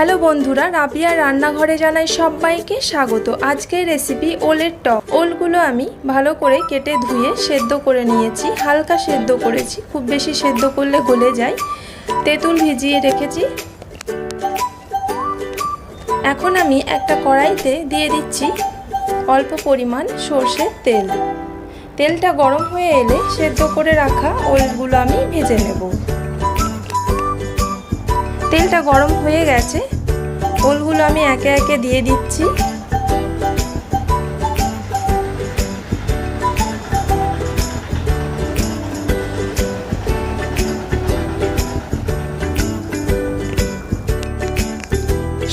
Hello বন্ধুরা, রাবিয়ার রান্নাঘরে জানাই সবাইকে স্বাগত। আজকের রেসিপি ওলের টক। ওলগুলো আমি ভালো করে কেটে ধুয়ে সেদ্ধ করে নিয়েছি। হালকা সেদ্ধ করেছি, খুব বেশি সেদ্ধ করলে গলে যায়। তেঁতুল ভিজিয়ে রেখেছি। এখন আমি একটা কড়াইতে দিয়ে দিচ্ছি অল্প পরিমাণ সর্ষের তেল। তেলটা গরম হয়ে এলে সেদ্ধ করে রাখা ওলগুলো আমি ভেজে নেব। তেলটা গরম হয়ে গেছে, ওলগুলো আমি একে একে দিয়ে দিচ্ছি।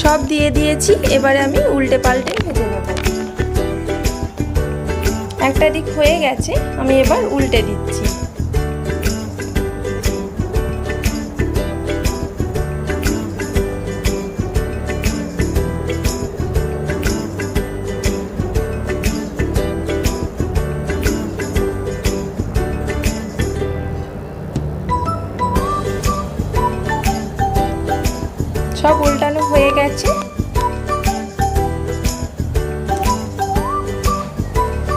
সব দিয়ে দিয়েছি, এবারে আমি উল্টে পাল্টে ভেজে নেব। একটা দিক হয়ে গেছে, আমি এবার উল্টে দিচ্ছি। সব উল্টানো হয়ে গেছে।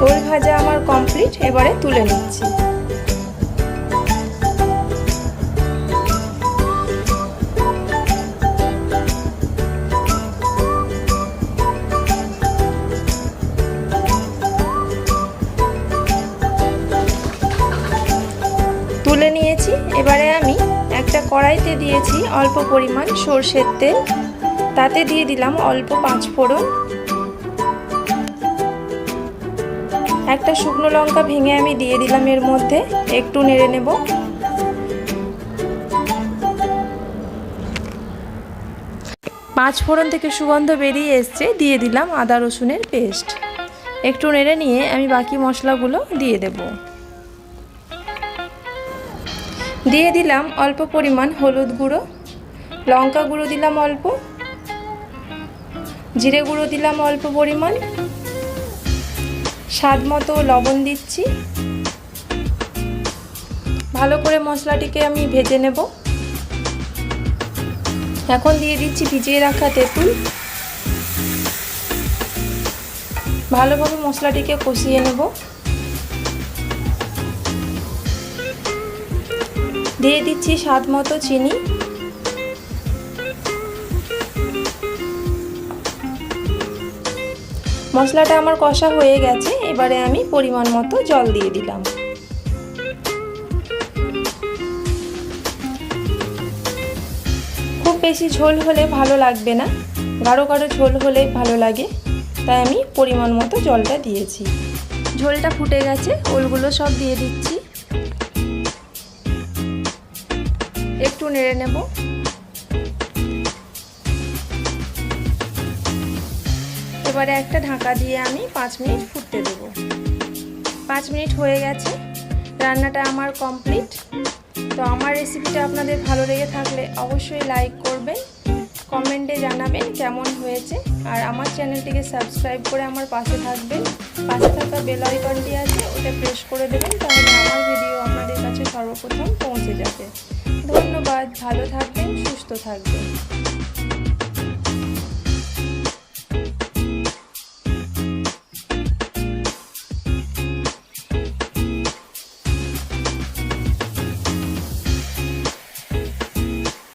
ওল ভাজা আমার কমপ্লিট, এবারে তুলে নিচ্ছি। তুলে নিয়েছি, এবারে আমি একটা কড়াইতে দিয়েছি অল্প পরিমাণ সরষের তেল। তাতে দিয়ে দিলাম অল্প 5 ফোড়ন। একটা শুকনো লঙ্কা ভেঙে আমি দিয়ে দিলাম এর মধ্যে, একটু নেড়ে নেব। 5 ফোড়ন থেকে সুগন্ধ বেরিয়ে এসছে, দিয়ে দিলাম আদা রসুনের পেস্ট। একটু নেড়ে নিয়ে আমি বাকি মশলাগুলো দিয়ে দেব। দিয়ে দিলাম অল্প পরিমাণ হলুদ গুঁড়ো, লঙ্কা গুঁড়ো দিলাম অল্প, জিরে গুঁড়ো দিলাম অল্প পরিমাণ, স্বাদ মতো লবণ দিচ্ছি। ভালো করে মশলাটিকে আমি ভেজে নেব। এখন দিয়ে দিচ্ছি ভিজিয়ে রাখা তেঁতুল। ভালোভাবে মশলাটিকে কষিয়ে নেব। দিয়ে দিচ্ছি স্বাদ মতো চিনি। মশলাটা আমার কষা হয়ে গেছে, এবারে আমি পরিমাণ মতো জল দিয়ে দিলাম। খুব বেশি ঝোল হলে ভালো লাগবে না, গাঢ় গাঢ় ঝোল হলে ভালো লাগে, তাই আমি পরিমাণ মতো জলটা দিয়েছি। ঝোলটা ফুটে গেছে, ওলগুলো সব দিয়ে দিচ্ছি। একটু নেড়ে নেব। এবারে একটা ঢাকা দিয়ে আমি 5 মিনিট ফুটতে দেব। 5 মিনিট হয়ে গেছে, রান্নাটা আমার কমপ্লিট। তো আমার রেসিপিটা আপনাদের ভালো লেগে থাকলে অবশ্যই লাইক করবেন, কমেন্টে জানাবেন কেমন হয়েছে, আর আমার চ্যানেলটিকে সাবস্ক্রাইব করে আমার পাশে থাকবেন। পাশে থাকা বেল আইকনটি আছে, ওটা প্রেস করে দেবেন, তাহলে আমার ভিডিও আপনাদের কাছে সর্বপ্রথম পৌঁছে যাবে। ধন্যবাদ, ভালো থাকবেন, সুস্থ থাকবেন।